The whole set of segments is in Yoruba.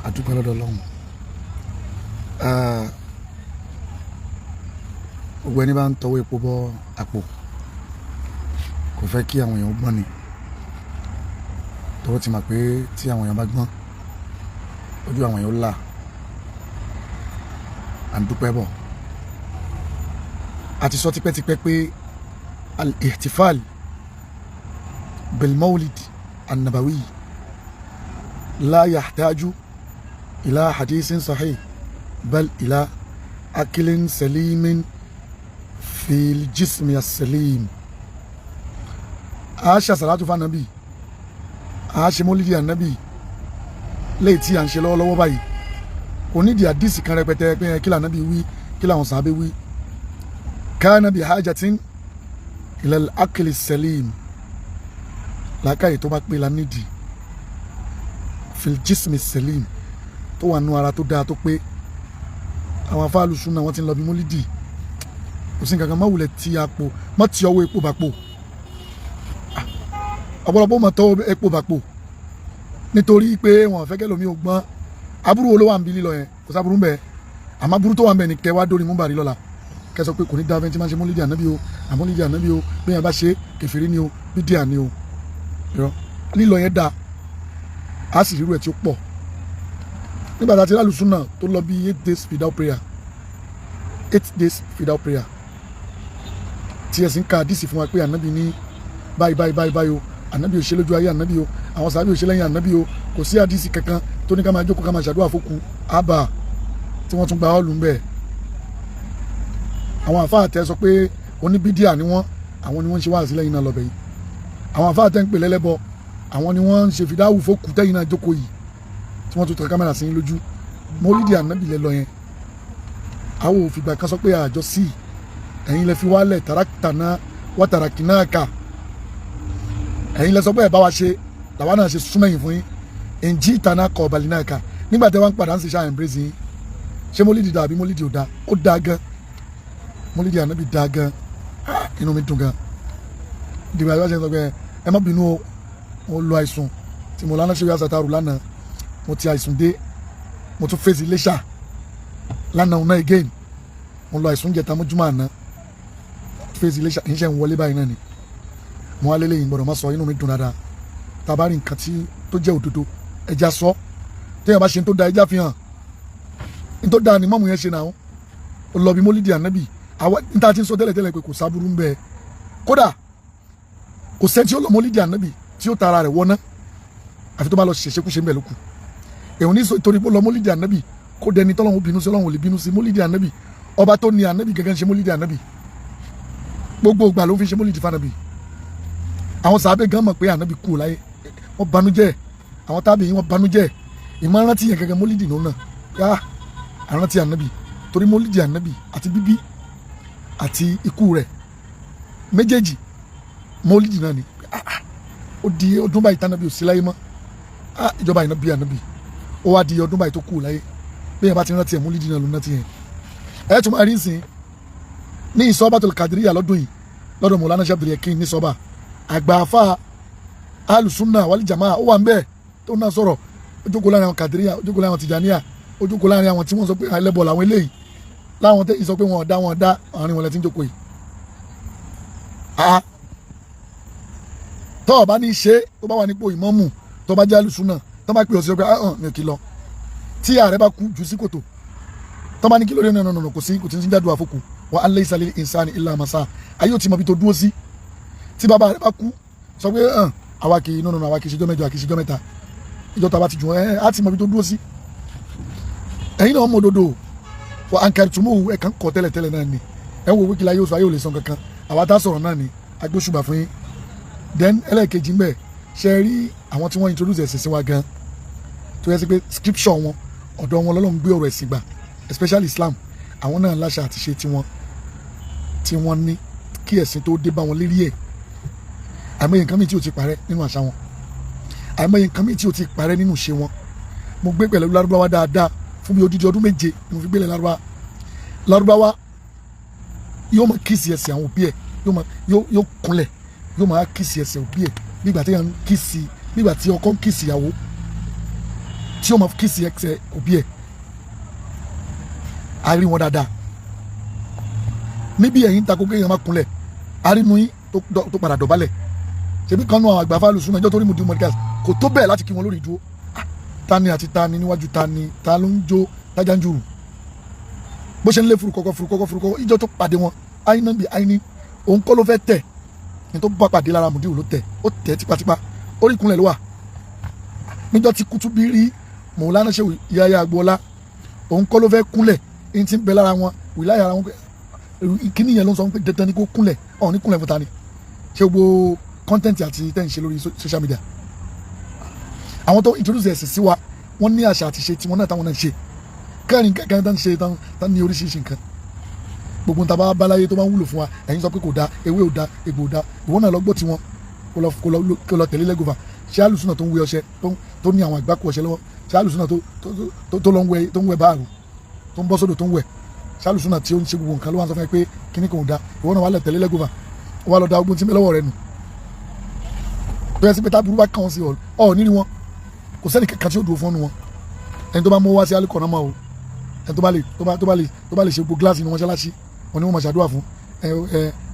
àdúpẹ́ lọ́dọ̀ Ọlọ́run. Gbogbo ẹni bá ń tọwọ́ epo bọ́ àpò kò fẹ́ kí àwọn èèyàn gbọ́n ni, tọwọ́ ti mọ̀ pé tí àwọn èèyàn bá gbọ́n ojú àwọn èèyàn là. À ń dúpẹ́ bọ̀. A ti sọ tipẹ́tipẹ́ pé al-ihtifal bil-mawlid an-nabawi la yahtaju ila hadithin sahih bal ila akilin salimin fil jismi as-salim. A ṣe salatu fa nabi, a ṣe mọ́lídì ànábì léyìí tí à ń ṣe lọ́wọ́lọ́wọ́ báyìí. Kò nídìí àdìsí kan rẹpẹtẹ pé kí lànábì wí, kí làwọn sàábé wí. Kana bi hajatin ila al-aqli salim. Làákàyè tó bá pé la nídìí fil jismi salim, tó wà nú ara tó dáa tó pé. Àwọn afáàlù súnà wọ́n ti ń lọ bí mọ́lídì. Kò sí nǹkan kan má wulẹ̀ tí àpò má ti ọwọ́ epo bàpò. Ọ̀pọ̀lọpọ̀ mọ̀ tọ́ epo bàpò nítorí pé wọ́n fẹ́ kẹ́lòmí ò gbọ́n. Aburú wo ló wà ń bí lílọ yẹn? Kò sáburú ń bẹ. Àmọ́ aburú tó wà ń bẹ ni kẹ́ wá dórí múbàrí lọ́la kẹ́ sọ pé kò ní dáa fẹ́ tí máa ń ṣe mọ́lídì ànábì o, àmọ́lídì ànábì o, bí yẹn bá ṣe kèfèrí ni o, bídíà ni o. Lílọ yẹn dáa, a sì rírú ẹ̀ tí ó pọ̀. Nígbà tá a ti rálù súnà tó lọ bí 8 days without prayer, 8 days without prayer, tí ẹ sì ń ka àdìsí fún wa pé ànábì ní báyìí báyìí báyìí báyìí o, ànábì ò ṣe lójú ayé ànábì o, àwọn sàábì ò ṣe lẹ́yìn ànábì o, kò sí àdìsí kankan tó ní ká máa jókòó ká máa ṣàdúrà fókù àbà tí wọ́n tún gba ọ́ọ̀lù ń bẹ̀. Àwọn àfáà tẹ sọ pé oníbídíà ni wọ́n, àwọn ni wọ́n ń ṣe wáàsí lẹ́yìn náà lọ́bẹ̀ yìí. Àwọn àfáà tẹ ń pè lẹ́lẹ́bọ, àwọn ni wọ́n ń ṣe fìdáwù fókù tẹ́yìn náà jókòó yìí tí wọ́n tún tẹ kámẹ́rà sí lójú. Mọ́lídì ànábì lẹ lọ yẹn, àwọn òfìgbà kan sọ pé àjọ sí ẹ̀yin lẹ fi wálẹ̀ tàràkìtàná wà tàràkìnáàkà, ẹ̀yin lẹ sọ pé ẹ̀ bá wa ṣe làwa náà ṣe súnmẹ́yìn fún yín ẹ̀ǹjì ìtàná kọ̀ ọ̀bàlínáàkà. Nígbà tẹ́ wá ń padà ń ṣe ṣáà embrace yín, ṣé mọ́lídì dà àbí mọ́lídì ò dá? Ó dá gan. Mọ́lídì ànábì dá gan, inú mi dùn gan. Dìbò àyọ̀ ṣe ń sọ pé ẹ má bínú o, mo lo àìsùn tí mo lánàá ṣe wíwá sàtàrù lánàá, mo ti àìsùn dé, mo tún fèsì Iléṣà lánàá ọ̀nà again, mo lo àìsùn jẹta mọ́júmọ́ àná, fèsì Iléṣà kì í ṣe ń wọlé báyìí náà ni. Mo wá lélẹ́yìn gbọ́dọ̀ má sọ, inú mi dùn dáadáa. Tá a bá rí nǹkan tó jẹ́ òdodo ẹja sọ, téèyàn bá ṣe ń tó da ẹja fi hàn. Ní tó da ni mọ́mù yẹn ṣe náà, ó lọ bí mọ́lídì ànábì. Àwọn níta ti ń sọ tẹ́lẹ̀tẹ́lẹ̀ pé kò sábúrú ń bẹ. Kódà kò sẹ́ni tí ó lọ mọ́lídì ànábì tí ó tara rẹ̀ wọ́ná àfi tó bá lọ ṣèṣekúṣe ń bẹ̀ lókù. Èèyàn ní sọ torí pé ó lọ mọ́lídì ànábì kó dẹni tọ́lọ́hún bínú sí, Ọlọ́hun ò lè bínú sí. Mọ́lídì ànábì, ọba tó ní ànábì gẹ́gẹ́ ń ṣe mọ́lídì ànábì. Gbogbo ìgbà ló fi ṣe mọ́lídì fànábì. Àwọn sàábé gan mọ̀ pé ànábì kú láyé, wọ́n banújẹ́. Àwọn tábì yìí wọ́n banújẹ́. Ìmọ̀rántí yẹn gẹ́gẹ́ mọ́lídì náà yá àrántí ànábì, torí mọ́lídì ànábì àti bíbí àti ikú rẹ̀ méjèèjì mọ́lídì náà ni. Ó di ọdún báyìí tánábì ò sí láyé mọ́. Ìjọba yìí náà bí ànábì, ó wá di ọdún báyìí tó kú láyé. Bí yẹn bá ti rántí ẹ̀ mọ́lídì náà ló rántí yẹn. Ẹ tún máa rí nsìn ní Ìsọ́bàtul Qadiriyya lọ́dún yìí lọ́dọ̀ Mọ̀lánà Sheikh Abdul Yakin ní Ìsọ́bà. Àgbà àfà Ahlus-Sunnah wal Jama'ah ó wà ń bẹ́ẹ̀ tó náà sọ̀rọ̀. Ó jókòó láàrin àwọn Qadiriyya, ó jókòó láàrin àwọn Tijaniyya, ó jókòó láàrin àwọn tí wọ́n sọ pé ẹlẹ́bọ làwọn eléyìí, láwọn tẹ́yìn sọ pé wọn dá àárín wọn lẹ ti ń jókòó yìí. Tọ́ ọ bá ní í ṣe tó bá wà nípò ìmámù tó bá jẹ́ Ahlus-Sunnah tó bá pè ọ́ sí ọ pé mi ò kí lọ. Tí ààrẹ bá kú jù sí kòtò tó bá ní kí lóde náà kò sí jáde wà fókù wa an laysa lil insani illa ma sa'a. Ayé ò tí mọ bí tó dúró sí. Tí bàbá rẹ bá kú sọ pé àwa kì í àwa kì í ṣèjọ́ mẹ́jọ, àkì í ṣèjọ́ mẹ́ta, ìjọ tá a bá ti jù á ti mọ bí tó dúró sí. Ẹ̀yin náà mọ òdodo wa ankartumuhu ẹ̀ kàn kọ́ tẹ́lẹ̀tẹ́lẹ̀ náà ni. Ẹ wo wíkìlá yóò sọ ayé ò lè sọ kankan, àwa tá a sọ̀rọ̀ náà ni agbóṣùbà fún yín. Then ẹlẹ́ẹ̀kejì ń bẹ̀ ṣe rí àwọn tí wọ́n introduce ẹ̀sìn sí wa gan, tó yẹ sí pé scripture wọn ọ̀dọ̀ wọn lọ́lọ́run gbé ọ̀rọ̀ ẹ̀sìn gbà, especially Islam. Àwọn náà láṣà àti ṣe tí wọ́n ní kí ẹ̀sìn tó dé bá wọn lérí ẹ̀. Àìmọye nǹkan mi tí ò ti parẹ́ nínú àṣà wọn, àìmọye nǹkan mi tí ò ti parẹ́ nínú ìṣe wọn. Mo gbé pẹ̀lú Lárúbáwá dáadáa fún bí odidi ọdún 7 ni mo fi gbélé Lárúbáwá yóò máa kíìsì ẹsẹ̀ àwọn òbí ẹ̀, yóò kúnlẹ̀, yóò máa kíìsì ẹsẹ̀ òbí ẹ̀ nígbà tí ọkọ ń kíìsì ìyàwó. tí ó máa kíìsì ẹsẹ̀ òbí ẹ̀ a rí wọn dáadáa níbi ẹ̀yìn takò kéèyàn má kúnlẹ̀ a rí nu yín tó padà dọ̀bálẹ̀ ṣebí kan náà àwọn àgbà fáàlù súnmọ́ ẹjọ́ tó rí mu di mọ́díkàsì kò tó bẹ́ẹ̀ láti kí wọn lórí ìdúró tani àti tani níwájú tani ta ló ń jó tájànjúrù bó ṣe ń lé furukọ́kọ́ ìjọ tó pàdé wọn àyínà bí àyíní òun kọ́ ló fẹ́ tẹ̀ ní tó bá pàdé lára mùdíwò ló tẹ̀ ó tẹ̀ tipátipá orí ìkúnlẹ̀ ló wà níjọ́ tí Kutubi rí Mọ̀lánà Ṣéhù Yahya Agboola òun kọ́ ló fẹ́ kúnlẹ̀ ní ti ń bẹ lára wọn wìláyà ara wọn kíní yẹn ló ń sọ pé dandan ni kó kúnlẹ̀ ọ̀ ní kúnlẹ̀ fún ta ni ṣé gbogbo kọ́ńtẹ́ǹtì àti tẹ́ ń ṣe lórí social media àwọn tó introduce ẹ̀sìn sí wa wọ́n ní àṣà àti ṣe tiwọn náà táwọn náà ṣe kẹrin kankan tán ṣe tán ní oríṣiríṣi nǹkan gbogbo nǹkan bá báláyé tó bá ń wúlò fún wa ẹ̀yin sọ pé kò dáa ewé ò dáa egbò ò dáa ìwọ náà lọ gbọ́ tiwọn kó lọ tẹ̀lé lẹ́gọ̀fà ṣé alùsùnà tó ń wẹ ọṣẹ tó ní àwọn àgbákò ọṣẹ lọ́wọ́ ṣé alùsùnà tó lọ ń wẹ báàrù tó ń bọ́ sódò tó ń wẹ̀ ṣé alùsùnà tí ó ń ṣe gbogbo nǹkan ló wà ń sọ fún ẹ pé kíní kan ò dáa ìwọ náà wà lọ tẹ̀lé lẹ́gọ̀fà wà lọ da ogun tí lọ́wọ́ rẹ nù tó yẹ sí pé táburú bá kàn sí ọ nírí wọn kò sẹ́ni kankan tí ó dúró fún wọn ẹni tó bá mú wá sí alikọ̀ náà mọ́ o ẹni tó bá lè ṣe gbogbo gíláàsì ní mọ́ṣáláṣí wọn ni wọ́n máa ṣàdúrà fún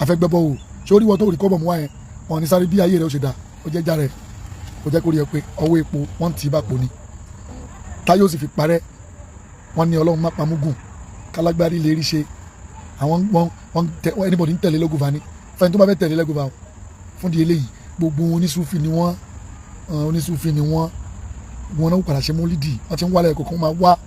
afẹ́gbẹ́bọ́ o ṣé orí wọn tó rí kọ́bọ̀ mú wá yẹn wọn ní sáré bí ayé rẹ ó ṣe dá ó jẹ́ já rẹ ó jẹ́ kó rí ẹ pé ọwọ́ epo wọ́n ti bá pò ní táyé ó sì fi parẹ́ wọ́n ní ọlọ́run má pamúgùn kálágbárí lè rí ṣe àwọn anybody ń tẹ̀lé lẹ́gùnfà ni fẹ́ni tó bá fẹ́ tẹ̀lé lẹ́gùnfà fún di eléyìí gbogbo onísùfì ni wọ́n wọn náà padà ṣe mólídì wọ́n ti ń wálẹ̀ kọ̀ọ̀kan wọ́n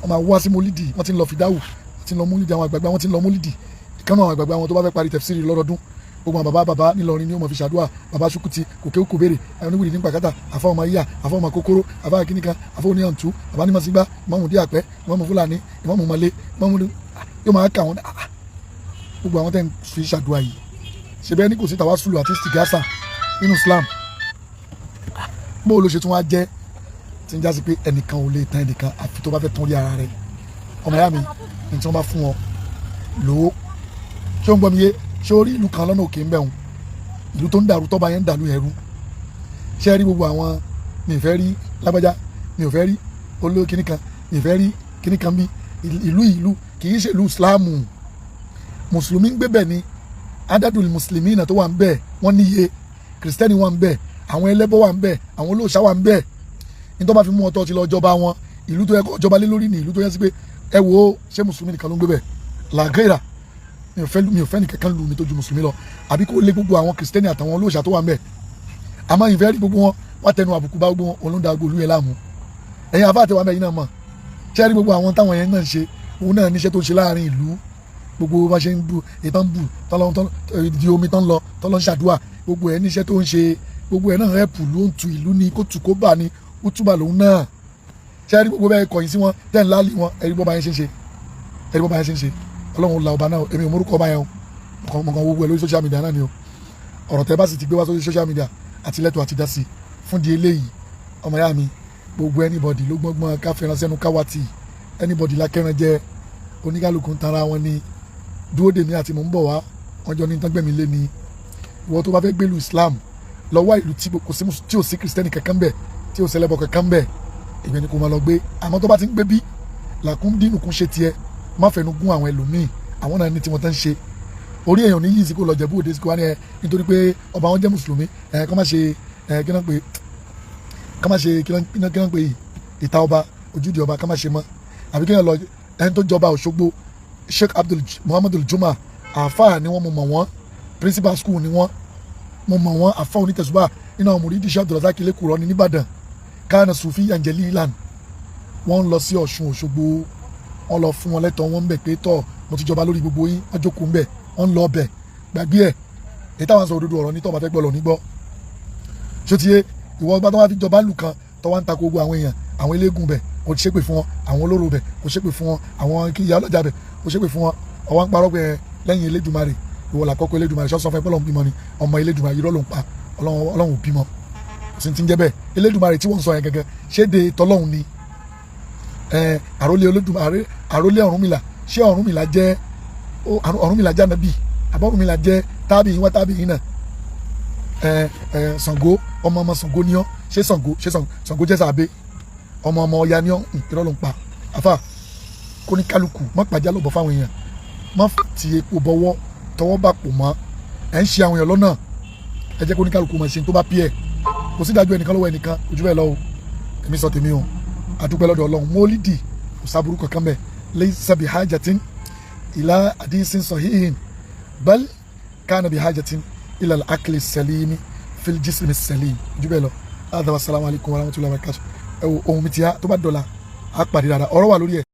máa wá sí mólídì wọ́n ti ń lọ fìdáwù wọ́n ti ń lọ mólídì àwọn àgbàgbà wọ́n ti ń lọ mólídì ìkànnì àwọn àgbàgbà wọn tó bá fẹ́ parí tẹ̀fsírì lọ́dọọdún gbogbo àwọn bàbá nílọrin ni ó máa fi ṣàdúrà bàbá Sukuti kòkéwù kò béèrè àwọn oníwìrì ní pàkátà àfa ọmọ yíyà àfa ọmọ kókóró àfa akínníkan àfa oníyàntú àfa onímọ̀sígbà ìmọ̀mù dí àpẹ́ ìmọ̀mù fúlàní ìmọ̀mù mọ̀lẹ́ ìmọ̀mù yóò máa kà wọ́n gbogbo àwọn tẹ́ ń fi ṣàdúrà yìí ṣe bẹ́ẹ̀ ni kò sí tàwásùlù àti stigasa nínú Islam bó ló ṣe tún wá jẹ́ tí ń jásí pé ẹnìkan ò lè tán ẹnìkan àfi tó bá fẹ́ tán rí ara rẹ̀ ọmọ ìyá mi ní tí wọ́n bá fún ọ lò ó ṣé ó ń gbọ́ mi yé ṣé ó rí ìlú kan lọ́nà òkè ń bẹ̀rùn ìlú tó ń dàrú tọ́ba yẹn ń dàlú ẹ̀rú ṣé ẹ rí gbogbo àwọn mi ì fẹ́ rí lágbájá mi ò fẹ́ rí olóò kíní kan mi ì fẹ́ rí kíní kan bí ìlú kì í ṣe ìlú Islam mùsùlùmí ń gbé bẹ̀ ni adadul mùsùlùmí náà tó wà ń bẹ̀ wọ́n níye kìrìsìtẹ́nì wà ń bẹ̀ àwọn ẹlẹ́bọ wà ń bẹ̀ àwọn olóòṣà wà ń bẹ̀ ní tó bá fi mú ọtọ́ ti lọ jọba wọn ìlú tó yẹ kó jọba lé lórí ni ìlú tó yẹ sí pé ẹ wo ṣé mùsùlùmí nìkan ló ń gbé bẹ̀ làgẹ́rà mi ò fẹ́ nìkankan lù mí tó ju mùsùlùmí lọ àbí kó lé gbogbo àwọn kìrìsìtẹ́nì àtàwọn olóòṣà tó wà ń bẹ̀ àmọ́ ìfẹ́ rí gbogbo wọn wá tẹnu àbùkù bá gbogbo wọn olóńdà agolú yẹn láàmú ẹ̀yin àbá àtẹwà mẹ́yìn náà mọ̀ ṣé rí gbogbo àwọn táwọn yẹn náà ń ṣe òun náà níṣẹ́ tó ń ṣe láàrin ìlú gbogbo bá ṣe ń bu ìtàn bù di omi tán lọ tán lọ ń ṣàdúrà gbogbo ẹ̀ níṣẹ́ tó ń ṣe gbogbo ẹ̀ náà rẹ́pù ló ń tu ìlú ni kó tù kó bà ní ó túbà lòun náà ṣé rí gbogbo bẹ́ẹ̀ kọ̀yìn sí wọn tẹ́ ń láàlì wọn ẹ̀rí bọ́ bá yẹn ṣe ń ṣe ọlọ́run la ọba náà èmi ò mórúkọ ọba yẹn o mo kàn gbogbo ẹ̀ lórí social media náà ni o ọ̀rọ̀ tẹ́ bá sì ti gbé wá sórí social media àti lẹ́tọ̀ àti dásì fún di eléyìí ọmọ yá mi gbogbo anybody ló gbọ́ngbọ́n káfíńrán sẹ́nu káwátì anybody lákẹ́ran jẹ́ oníkálukú ń tara wọn ni dúró dèmí àti mò ń bọ̀ wá wọn jọ ní tángbẹ̀mí lé ní ìwọ tó bá fẹ́ gbélu Islam lọ́wọ́ ìlú tí ò sí kìrìsìtẹ́nì kankan bẹ̀ tí ò sẹlẹ̀bọ̀ kankan bẹ̀ ìgbẹ́ ni kò máa lọ gbé àmọ́ tó bá ti ń gbé bí làkúndínù kún ṣe tiẹ̀ má fẹnu gún àwọn ẹlòmíì àwọn náà ní tí wọ́n tán ṣe orí èèyàn ní yìí sí kó lọ Jẹ̀bú Òde sí kó wá ní ẹ nítorí pé ọba wọn jẹ́ mùsùlùmí kọ́ má ṣe kí náà pé ìta ọba ojúde ọba ká má ṣe mọ́ àbí kí náà lọ ẹni tó jọba Òṣogbo Sheikh Muhammadu Juma àáfàá ni wọ́n mọ̀ wọ́n principal school ni wọ́n mọ̀ wọ́n àáfàá onítẹ̀sùbà nínú àwọn mùrídìí Sheikh Abdulrasaq Lẹ́kùrọ́ ní Nìbàdàn káàna Sufi Angeli Ilan wọ́n ń lọ sí Ọ̀ṣun Òṣogbo wọ́n lọ fún wọn lẹ́tọ̀ọ́ wọn ń bẹ̀ pé tọ́ mo ti jọba lórí gbogbo yín wọ́n jókòó ń bẹ̀ wọ́n ń lọ bẹ̀ gbàgbé ẹ̀ èyí táwọn sọ òdodo ọ̀rọ̀ ní tọ́ba fẹ́ gbọ́ lọ nígbọ́ ṣé ti yé ìwọ bá tó wá fi jọba lù kan tó wá ń ta gbogbo àwọn èèyàn àwọn eléégún bẹ̀ kò ṣépè fún wọn àwọn olóró bẹ̀ kò ṣépè fún wọn àwọn ìyá ọlọ́jà bẹ̀ kò ṣépè fún wọn ọwọ́ ń parọ́ pé lẹ́yìn Elédùmarè ìwọ làkọ́kọ́ Elédùmarè ṣọ́sọ́ fún ẹ pọ́lọ́n bímọ ni ọmọ Elédùmarè irọ́ ló ń pa Ọlọ́run ò bímọ sì ti ń jẹ́ bẹ́ẹ̀ Elédùmarè tí wọ́n ń sọ yẹn gẹ́gẹ́ ṣé de tọ́lọ́hun ni àrólé Olódùmarè àrólé Ọ̀rúnmìlà ṣé Ọ̀rúnmìlà jẹ́ ànábì àbọ̀ Ọ̀rúnmìlà jẹ́ tábìyìn wá tábìyìn náà Ṣàngó ọmọ Ṣàngó ni ọ́ ṣé Ṣàngó jẹ́ sàbẹ̀ ọmọ ọya ní irọ́ ló ń pa àfà kó ní kálukú má pàjá lọ́bọ̀ fáwọn èèyàn má ti epo bọ́wọ́ tọwọ́ bá pò mọ́ ẹ̀ ń ṣe àwọn èèyàn lọ́nà ẹ jẹ́ kó ní kálukú mọ̀ ṣe tó bá pí ẹ̀ kò sí dájú ẹnìkan lọ́wọ́ ẹnìkan ojú bẹ́ẹ̀ lọ́wọ́ èmi sọ tèmi o àdúpẹ́ lọ́dọ̀ ọlọ́run mólídì kò sábúrú kankan bẹ́ẹ̀ laysa bi hajatin ila hadisin sahihin bal kana bi hajatin ila al-aqli as-salim fil jism as-salim ojú bẹ́ẹ̀ lọ adha wa salamu alaykum wa rahmatullahi wa barakatuh ẹ wo ohun mi ti ya tó bá dọ̀la á pàdé dáadáa ọ̀rọ̀ wà lórí ẹ̀.